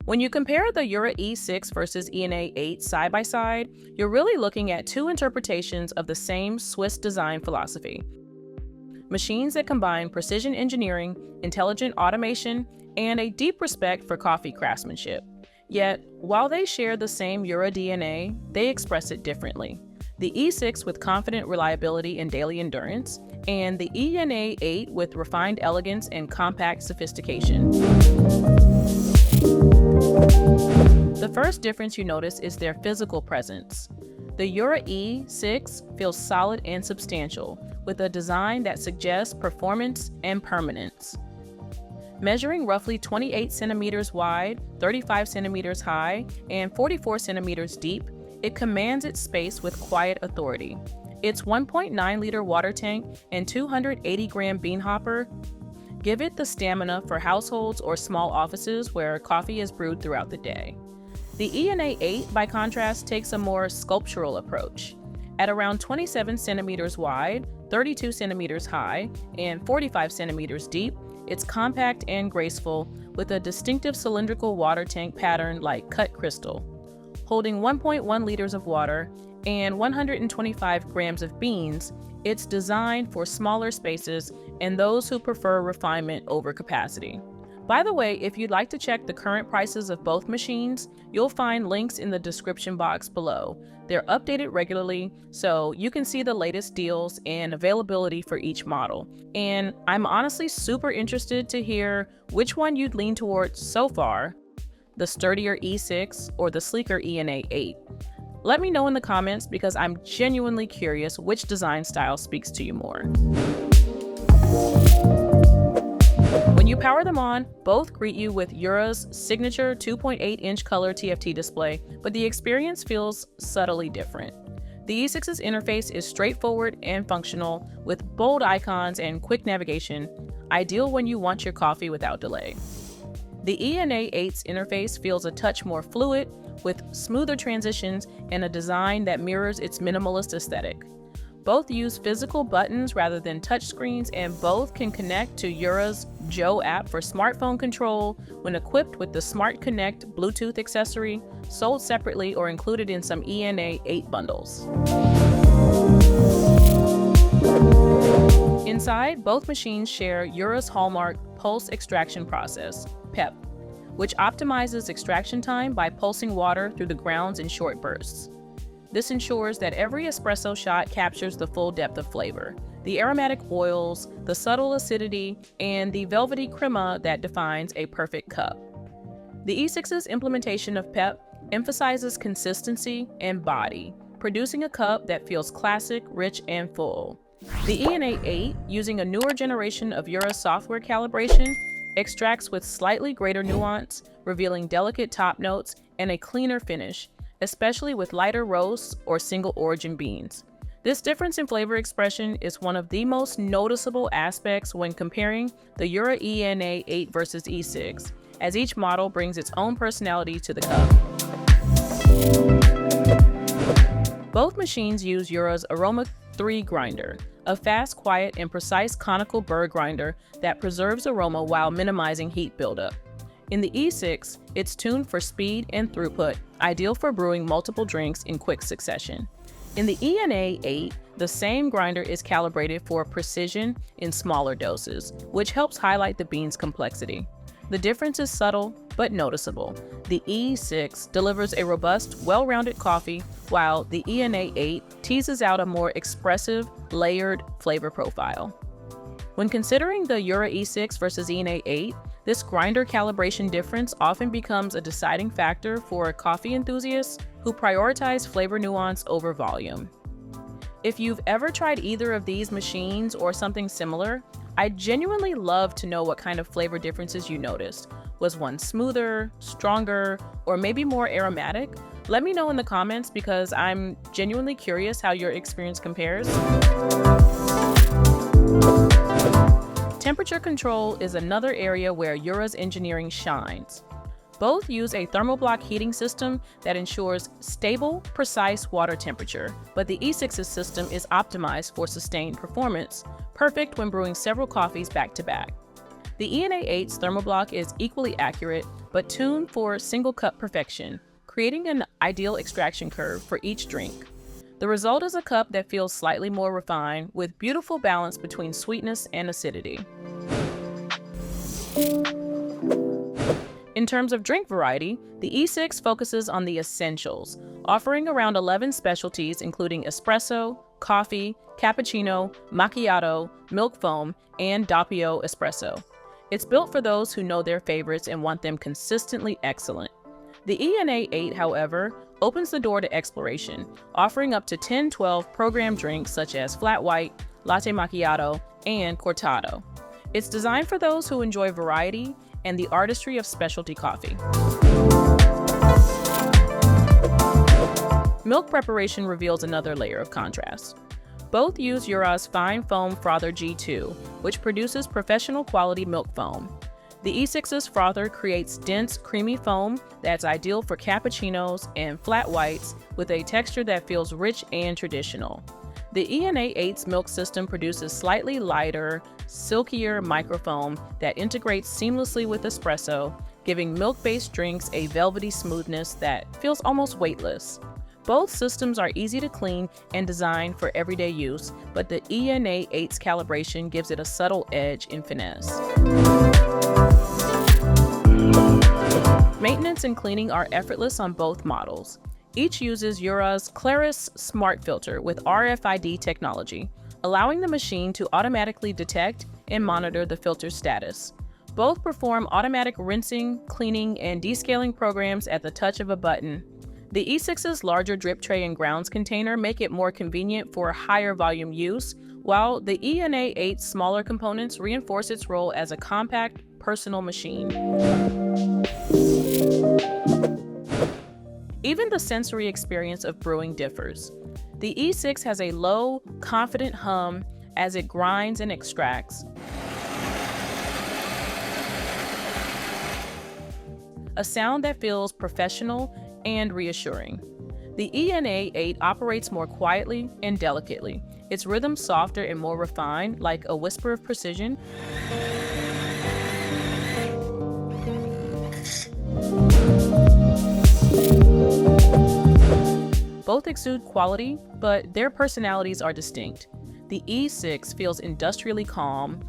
When you compare the Jura E6 versus ENA 8 side by side, you're really looking at two interpretations of the same Swiss design philosophy. Machines that combine precision engineering, intelligent automation, and a deep respect for coffee craftsmanship. Yet, while they share the same Jura DNA, they express it differently. The E6 with confident reliability and daily endurance, and the ENA 8 with refined elegance and compact sophistication. The first difference you notice is their physical presence. The Jura E6 feels solid and substantial, with a design that suggests performance and permanence. Measuring roughly 28 centimeters wide, 35 centimeters high, and 44 centimeters deep, it commands its space with quiet authority. Its 1.9-liter water tank and 280-gram bean hopper give it the stamina for households or small offices where coffee is brewed throughout the day. The ENA 8, by contrast, takes a more sculptural approach. At around 27 centimeters wide, 32 centimeters high, and 45 centimeters deep, it's compact and graceful, with a distinctive cylindrical water tank pattern like cut crystal. Holding 1.1 liters of water and 125 grams of beans, it's designed for smaller spaces and those who prefer refinement over capacity. By the way, if you'd like to check the current prices of both machines, you'll find links in the description box below. They're updated regularly, so you can see the latest deals and availability for each model. And I'm honestly super interested to hear which one you'd lean towards so far, the sturdier E6 or the sleeker ENA 8. Let me know in the comments because I'm genuinely curious which design style speaks to you more. When you power them on, both greet you with Jura's signature 2.8-inch color TFT display, but the experience feels subtly different. The E6's interface is straightforward and functional, with bold icons and quick navigation, ideal when you want your coffee without delay. The ENA 8's interface feels a touch more fluid, with smoother transitions and a design that mirrors its minimalist aesthetic. Both use physical buttons rather than touchscreens, and both can connect to Jura's Joe app for smartphone control when equipped with the Smart Connect Bluetooth accessory, sold separately or included in some ENA 8 bundles. Inside, both machines share Jura's hallmark pulse extraction process, P.E.P, which optimizes extraction time by pulsing water through the grounds in short bursts. This ensures that every espresso shot captures the full depth of flavor, the aromatic oils, the subtle acidity, and the velvety crema that defines a perfect cup. The E6's implementation of P.E.P emphasizes consistency and body, producing a cup that feels classic, rich, and full. The ENA 8, using a newer generation of Jura software calibration, extracts with slightly greater nuance, revealing delicate top notes and a cleaner finish, especially with lighter roasts or single origin beans. This difference in flavor expression is one of the most noticeable aspects when comparing the Jura ENA 8 versus E6, as each model brings its own personality to the cup. Both machines use Jura's Aroma 3 grinder, a fast, quiet, and precise conical burr grinder that preserves aroma while minimizing heat buildup. In the E6, it's tuned for speed and throughput, ideal for brewing multiple drinks in quick succession. In the ENA 8, the same grinder is calibrated for precision in smaller doses, which helps highlight the bean's complexity. The difference is subtle but noticeable. The E6 delivers a robust, well-rounded coffee, while the ENA 8 teases out a more expressive, layered flavor profile. When considering the Jura E6 versus ENA 8, this grinder calibration difference often becomes a deciding factor for coffee enthusiasts who prioritize flavor nuance over volume. If you've ever tried either of these machines or something similar, I'd genuinely love to know what kind of flavor differences you noticed. Was one smoother, stronger, or maybe more aromatic? Let me know in the comments because I'm genuinely curious how your experience compares. Temperature control is another area where Jura's engineering shines. Both use a thermoblock heating system that ensures stable, precise water temperature, but the E6's system is optimized for sustained performance, perfect when brewing several coffees back to back. The ENA 8's thermoblock is equally accurate, but tuned for single cup perfection, creating an ideal extraction curve for each drink. The result is a cup that feels slightly more refined, with beautiful balance between sweetness and acidity. In terms of drink variety, the E6 focuses on the essentials, offering around 11 specialties including espresso, coffee, cappuccino, macchiato, milk foam, and doppio espresso. It's built for those who know their favorites and want them consistently excellent. The ENA 8, however, opens the door to exploration, offering up to 10-12 programmed drinks such as flat white, latte macchiato, and cortado. It's designed for those who enjoy variety and the artistry of specialty coffee. Milk preparation reveals another layer of contrast. Both use Jura's fine foam frother G2, which produces professional quality milk foam. The E6's frother creates dense, creamy foam that's ideal for cappuccinos and flat whites with a texture that feels rich and traditional. The ENA 8's milk system produces slightly lighter, silkier microfoam that integrates seamlessly with espresso, giving milk-based drinks a velvety smoothness that feels almost weightless. Both systems are easy to clean and designed for everyday use, but the ENA 8's calibration gives it a subtle edge in finesse. Maintenance and cleaning are effortless on both models. Each uses Jura's Claris Smart Filter with RFID technology, allowing the machine to automatically detect and monitor the filter's status. Both perform automatic rinsing, cleaning, and descaling programs at the touch of a button. The E6's larger drip tray and grounds container make it more convenient for higher volume use, while the ENA 8's smaller components reinforce its role as a compact, personal machine. Even the sensory experience of brewing differs. The E6 has a low, confident hum as it grinds and extracts, a sound that feels professional and reassuring. The ENA 8 operates more quietly and delicately, its rhythm softer and more refined, like a whisper of precision. Both exude quality, but their personalities are distinct. The E6 feels industrially calm,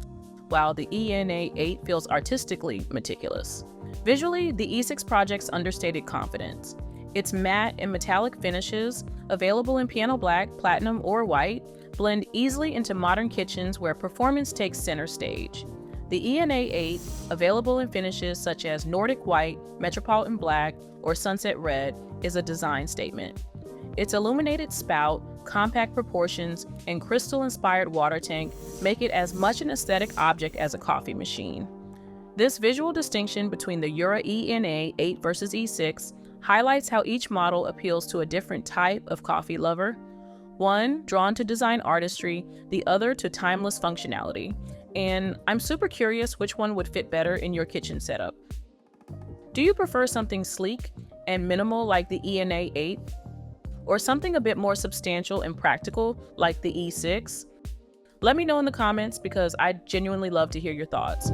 while the ENA 8 feels artistically meticulous. Visually, the E6 projects understated confidence. Its matte and metallic finishes, available in piano black, platinum, or white, blend easily into modern kitchens where performance takes center stage. The ENA 8, available in finishes such as Nordic white, metropolitan black, or sunset red, is a design statement. Its illuminated spout, compact proportions, and crystal-inspired water tank make it as much an aesthetic object as a coffee machine. This visual distinction between the Jura ENA 8 versus E6 highlights how each model appeals to a different type of coffee lover, one drawn to design artistry, the other to timeless functionality. And I'm super curious which one would fit better in your kitchen setup. Do you prefer something sleek and minimal like the ENA 8? Or something a bit more substantial and practical like the E6? Let me know in the comments because I genuinely love to hear your thoughts.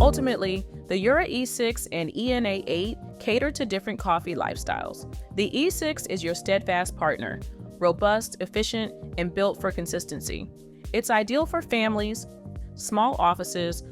Ultimately, the Jura E6 and ENA 8 cater to different coffee lifestyles. The E6 is your steadfast partner, robust, efficient, and built for consistency. It's ideal for families, small offices,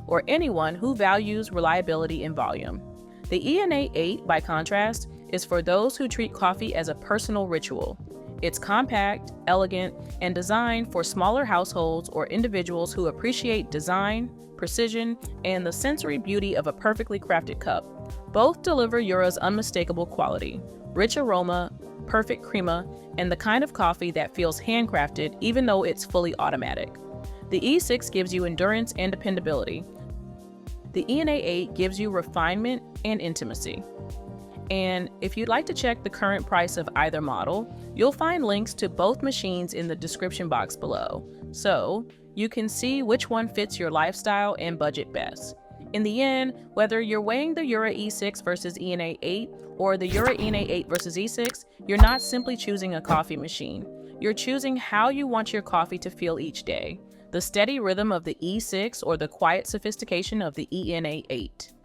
or anyone who values reliability and volume. The ENA 8, by contrast, is for those who treat coffee as a personal ritual. It's compact, elegant, and designed for smaller households or individuals who appreciate design, precision, and the sensory beauty of a perfectly crafted cup. Both deliver Jura's unmistakable quality, rich aroma, perfect crema, and the kind of coffee that feels handcrafted even though it's fully automatic. The E6 gives you endurance and dependability. The ENA 8 gives you refinement and intimacy. And if you'd like to check the current price of either model, you'll find links to both machines in the description box below, so you can see which one fits your lifestyle and budget best. In the end, whether you're weighing the Jura E6 versus ENA 8 or the Jura ENA 8 versus E6, you're not simply choosing a coffee machine. You're choosing how you want your coffee to feel each day. the steady rhythm of the E6 or the quiet sophistication of the ENA 8.